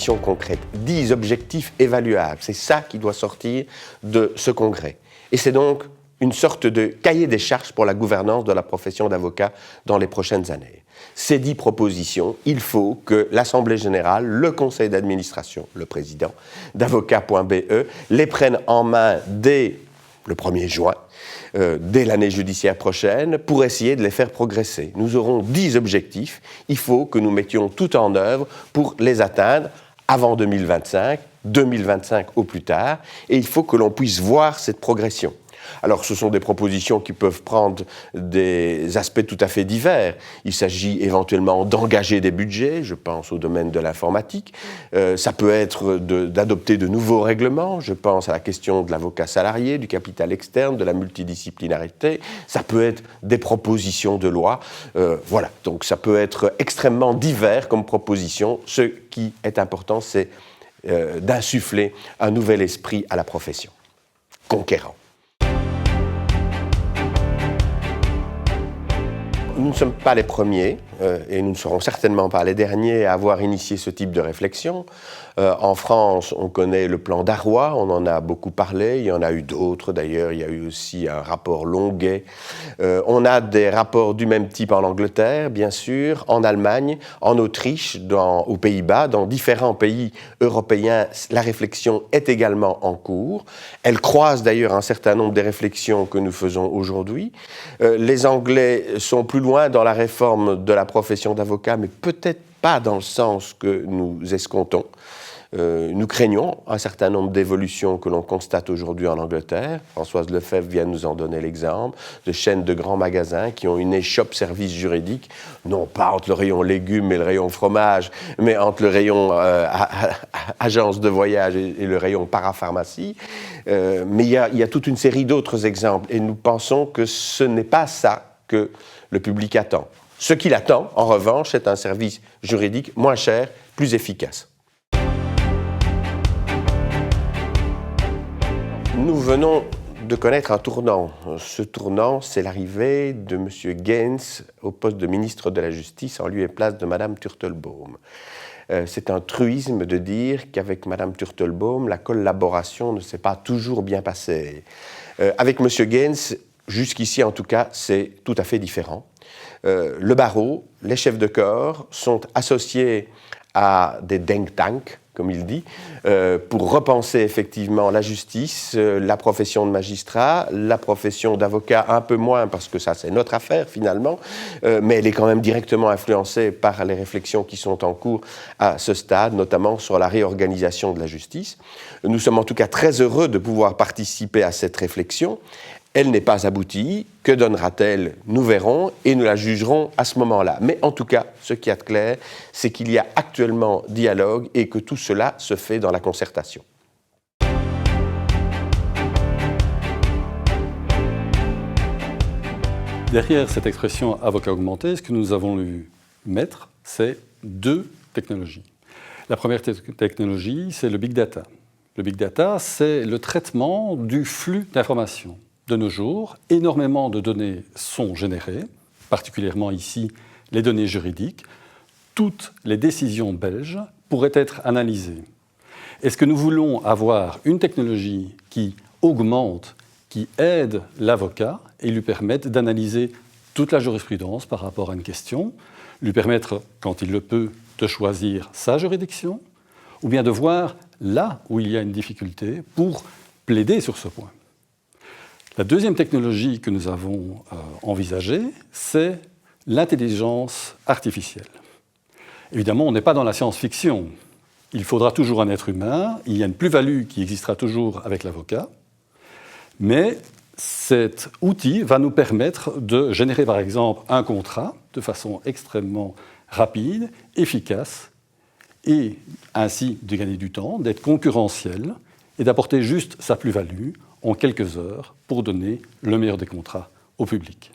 propositions concrètes, 10 objectifs évaluables. C'est ça qui doit sortir de ce congrès. Et c'est donc une sorte de cahier des charges pour la gouvernance de la profession d'avocat dans les prochaines années. Ces 10 propositions, il faut que l'Assemblée générale, le conseil d'administration, le président d'avocat.be, les prennent en main dès le 1er juin, dès l'année judiciaire prochaine, pour essayer de les faire progresser. Nous aurons 10 objectifs, il faut que nous mettions tout en œuvre pour les atteindre avant 2025 au plus tard, et il faut que l'on puisse voir cette progression. Alors, ce sont des propositions qui peuvent prendre des aspects tout à fait divers. Il s'agit éventuellement d'engager des budgets, je pense au domaine de l'informatique. Ça peut être d'adopter de nouveaux règlements, je pense à la question de l'avocat salarié, du capital externe, de la multidisciplinarité. Ça peut être des propositions de loi. Voilà, donc ça peut être extrêmement divers comme proposition. Ce qui est important, c'est d'insuffler un nouvel esprit à la profession, conquérant. Nous ne sommes pas les premiers, et nous ne serons certainement pas les derniers à avoir initié ce type de réflexion. En France, on connaît le plan Darrois, on en a beaucoup parlé, il y en a eu d'autres d'ailleurs, il y a eu aussi un rapport Longuet. On a des rapports du même type en Angleterre, bien sûr, en Allemagne, en Autriche, aux Pays-Bas, dans différents pays européens, la réflexion est également en cours. Elle croise d'ailleurs un certain nombre des réflexions que nous faisons aujourd'hui. Les Anglais sont plus loin dans la réforme de la profession d'avocat, mais peut-être pas dans le sens que nous escomptons. Nous craignons un certain nombre d'évolutions que l'on constate aujourd'hui en Angleterre. Françoise Lefebvre vient de nous en donner l'exemple, de chaînes de grands magasins qui ont une échoppe service juridique, non pas entre le rayon légumes et le rayon fromage, mais entre le rayon agence de voyage et le rayon parapharmacie. Mais il y a toute une série d'autres exemples et nous pensons que ce n'est pas ça que le public attend. Ce qu'il attend, en revanche, c'est un service juridique moins cher, plus efficace. Nous venons de connaître un tournant. Ce tournant, c'est l'arrivée de M. Gaines au poste de ministre de la Justice en lieu et place de Mme Turtelbaum. C'est un truisme de dire qu'avec Mme Turtelbaum, la collaboration ne s'est pas toujours bien passée. Avec M. Gaines, jusqu'ici en tout cas, c'est tout à fait différent. Le barreau, les chefs de corps sont associés à des think tanks, comme il dit, pour repenser effectivement la justice, la profession de magistrat, la profession d'avocat un peu moins, parce que ça c'est notre affaire finalement, mais elle est quand même directement influencée par les réflexions qui sont en cours à ce stade, notamment sur la réorganisation de la justice. Nous sommes en tout cas très heureux de pouvoir participer à cette réflexion. Elle n'est pas aboutie. Que donnera-t-elle? Nous verrons et nous la jugerons à ce moment-là. Mais en tout cas, ce qui est clair, c'est qu'il y a actuellement dialogue et que tout cela se fait dans la concertation. Derrière cette expression avocat augmenté, ce que nous avons voulu mettre, c'est 2 technologies. La première technologie, c'est le big data. Le big data, c'est le traitement du flux d'informations. De nos jours, énormément de données sont générées, particulièrement ici les données juridiques. Toutes les décisions belges pourraient être analysées. Est-ce que nous voulons avoir une technologie qui augmente, qui aide l'avocat et lui permette d'analyser toute la jurisprudence par rapport à une question, lui permettre, quand il le peut, de choisir sa juridiction, ou bien de voir là où il y a une difficulté pour plaider sur ce point? La deuxième technologie que nous avons envisagée, c'est l'intelligence artificielle. Évidemment, on n'est pas dans la science-fiction. Il faudra toujours un être humain, il y a une plus-value qui existera toujours avec l'avocat, mais cet outil va nous permettre de générer par exemple un contrat de façon extrêmement rapide, efficace, et ainsi de gagner du temps, d'être concurrentiel et d'apporter juste sa plus-value en quelques heures pour donner le meilleur des contrats au public.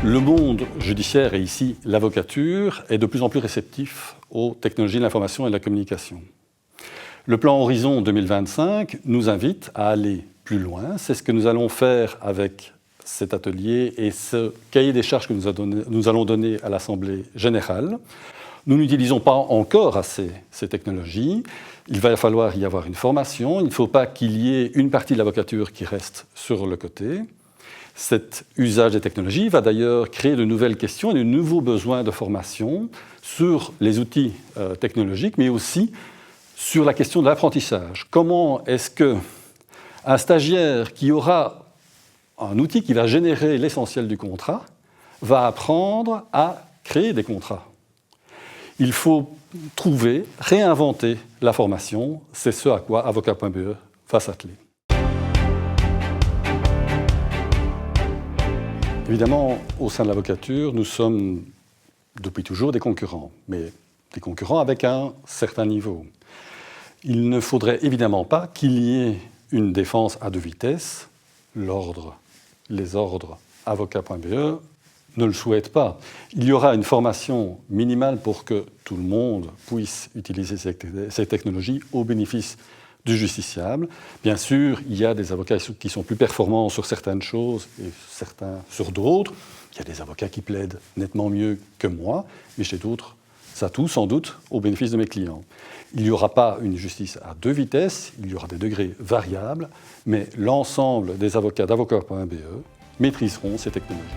Le monde judiciaire, et ici l'avocature, est de plus en plus réceptif aux technologies de l'information et de la communication. Le plan Horizon 2025 nous invite à aller plus loin. C'est ce que nous allons faire avec cet atelier et ce cahier des charges que nous allons donner à l'Assemblée générale. Nous n'utilisons pas encore assez ces technologies. Il va falloir y avoir une formation. Il ne faut pas qu'il y ait une partie de l'avocature qui reste sur le côté. Cet usage des technologies va d'ailleurs créer de nouvelles questions et de nouveaux besoins de formation sur les outils technologiques, mais aussi sur la question de l'apprentissage. Comment est-ce qu'un stagiaire qui aura un outil qui va générer l'essentiel du contrat va apprendre à créer des contrats? Il faut trouver, réinventer la formation. C'est ce à quoi avocat.be va s'atteler. Évidemment, au sein de l'avocature, nous sommes depuis toujours des concurrents, mais des concurrents avec un certain niveau. Il ne faudrait évidemment pas qu'il y ait une défense à deux vitesses. Les ordres avocat.be ne le souhaitent pas. Il y aura une formation minimale pour que tout le monde puisse utiliser ces technologies au bénéfice du justiciable. Bien sûr, il y a des avocats qui sont plus performants sur certaines choses et certains sur d'autres. Il y a des avocats qui plaident nettement mieux que moi, mais chez d'autres, ça tout sans doute au bénéfice de mes clients. Il n'y aura pas une justice à deux vitesses, il y aura des degrés variables, mais l'ensemble des avocats d'avocat.be maîtriseront ces technologies.